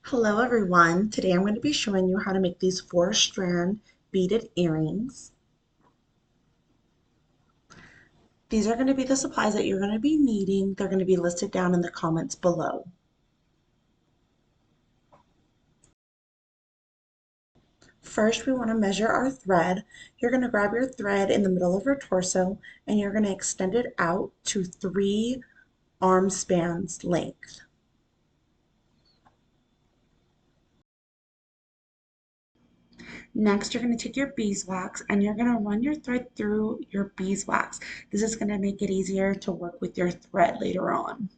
Hello everyone. Today I'm going to be showing you how to make these four-strand beaded earrings. These are going to be the supplies that you're going to be needing. They're going to be listed down in the comments below. First, we want to measure our thread. You're going to grab your thread in the middle of your torso and you're going to extend it out to 3 arm spans length. Next, you're going to take your beeswax and you're going to run your thread through your beeswax. This is going to make it easier to work with your thread later on.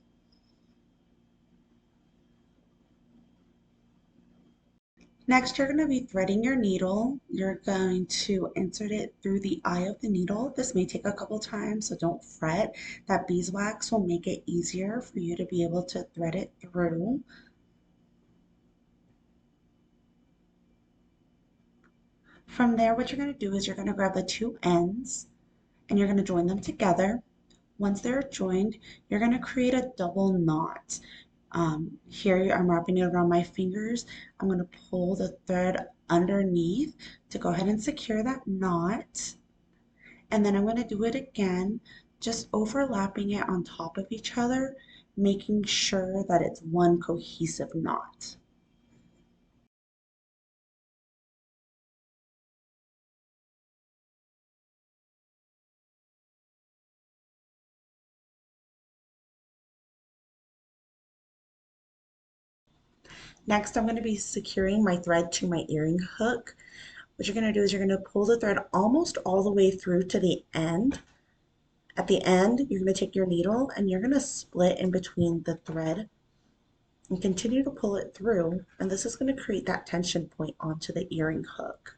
Next, you're going to be threading your needle. You're going to insert it through the eye of the needle. This may take a couple times, so don't fret. That beeswax will make it easier for you to be able to thread it through. From there, what you're going to do is you're going to grab the 2 ends and you're going to join them together. Once they're joined, you're going to create a double knot. Here I'm wrapping it around my fingers. I'm going to pull the thread underneath to go ahead and secure that knot. And then I'm going to do it again, just overlapping it on top of each other, making sure that it's one cohesive knot. Next, I'm going to be securing my thread to my earring hook. What you're going to do is you're going to pull the thread almost all the way through to the end. At the end, you're going to take your needle and you're going to split in between the thread and continue to pull it through. And this is going to create that tension point onto the earring hook.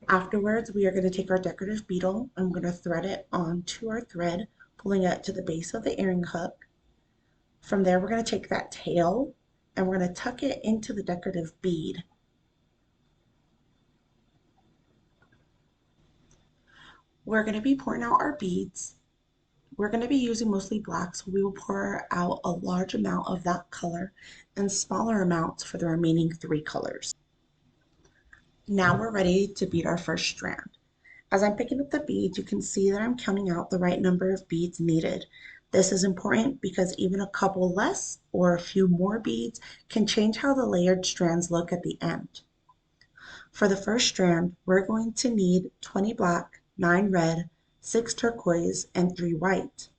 Afterwards, we are going to take our decorative beetle and we're going to thread it onto our thread, pulling it to the base of the earring hook. From there, we're going to take that tail and we're going to tuck it into the decorative bead. We're going to be pouring out our beads. We're going to be using mostly black, so we will pour out a large amount of that color and smaller amounts for the remaining 3 colors. Now we're ready to bead our first strand. As I'm picking up the beads, you can see that I'm counting out the right number of beads needed. This is important because even a couple less or a few more beads can change how the layered strands look at the end. For the first strand, we're going to need 20 black, 9 red, 6 turquoise, and 3 white.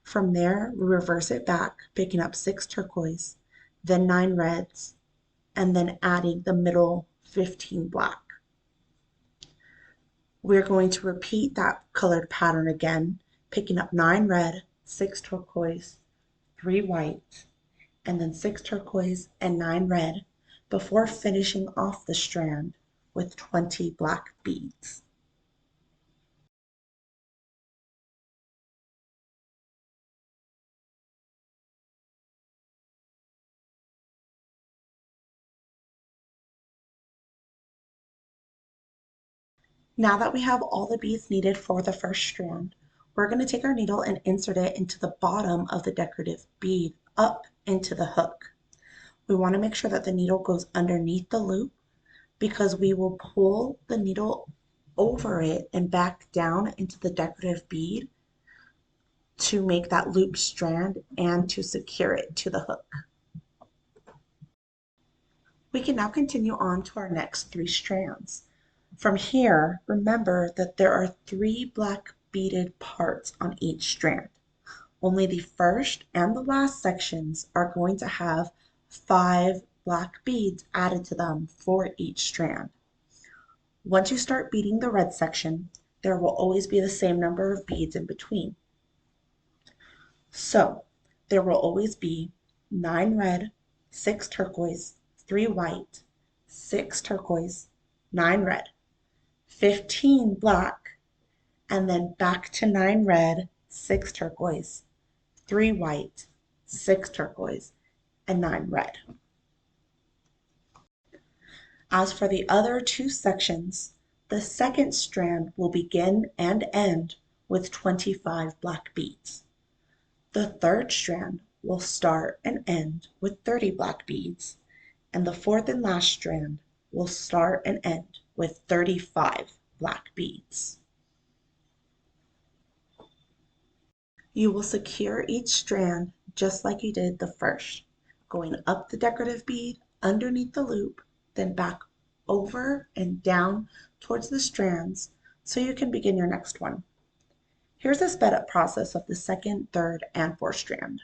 From there, we reverse it back, picking up 6 turquoise, then 9 reds, and then adding the middle 15 black. We're going to repeat that colored pattern again, picking up 9 red, 6 turquoise, 3 white, and then 6 turquoise and 9 red before finishing off the strand with 20 black beads. Now that we have all the beads needed for the first strand, we're going to take our needle and insert it into the bottom of the decorative bead up into the hook. We want to make sure that the needle goes underneath the loop because we will pull the needle over it and back down into the decorative bead to make that loop strand and to secure it to the hook. We can now continue on to our next 3 strands. From here, remember that there are 3 black beaded parts on each strand. Only the first and the last sections are going to have 5 black beads added to them for each strand. Once you start beading the red section, there will always be the same number of beads in between. So there will always be 9 red, 6 turquoise, 3 white, 6 turquoise, 9 red, 15 black, and then back to 9 red, 6 turquoise, 3 white, 6 turquoise, and 9 red. As for the other 2 sections, the second strand will begin and end with 25 black beads. The third strand will start and end with 30 black beads, and the fourth and last strand will start and end with 35 black beads. You will secure each strand just like you did the first, going up the decorative bead, underneath the loop, then back over and down towards the strands so you can begin your next one. Here's a sped up process of the second, third, and fourth strand.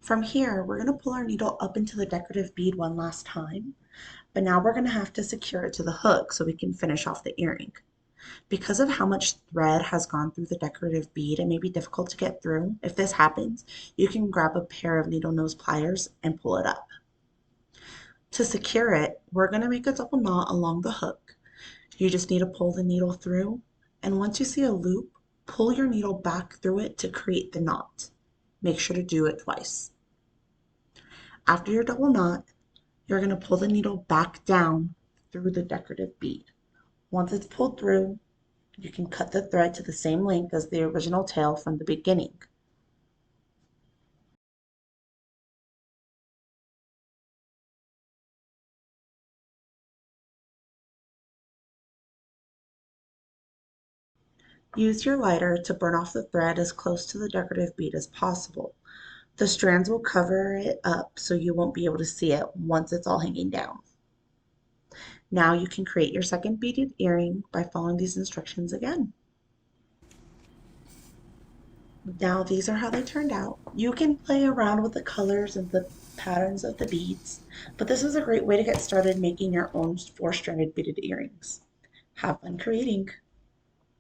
From here, we're going to pull our needle up into the decorative bead one last time, but now we're going to have to secure it to the hook so we can finish off the earring. Because of how much thread has gone through the decorative bead, it may be difficult to get through. If this happens, you can grab a pair of needle nose pliers and pull it up. To secure it, we're going to make a double knot along the hook. You just need to pull the needle through, and once you see a loop, pull your needle back through it to create the knot. Make sure to do it twice. After your double knot, you're going to pull the needle back down through the decorative bead. Once it's pulled through, you can cut the thread to the same length as the original tail from the beginning. Use your lighter to burn off the thread as close to the decorative bead as possible. The strands will cover it up so you won't be able to see it once it's all hanging down. Now you can create your second beaded earring by following these instructions again. Now these are how they turned out. You can play around with the colors and the patterns of the beads, but this is a great way to get started making your own four-stranded beaded earrings. Have fun creating!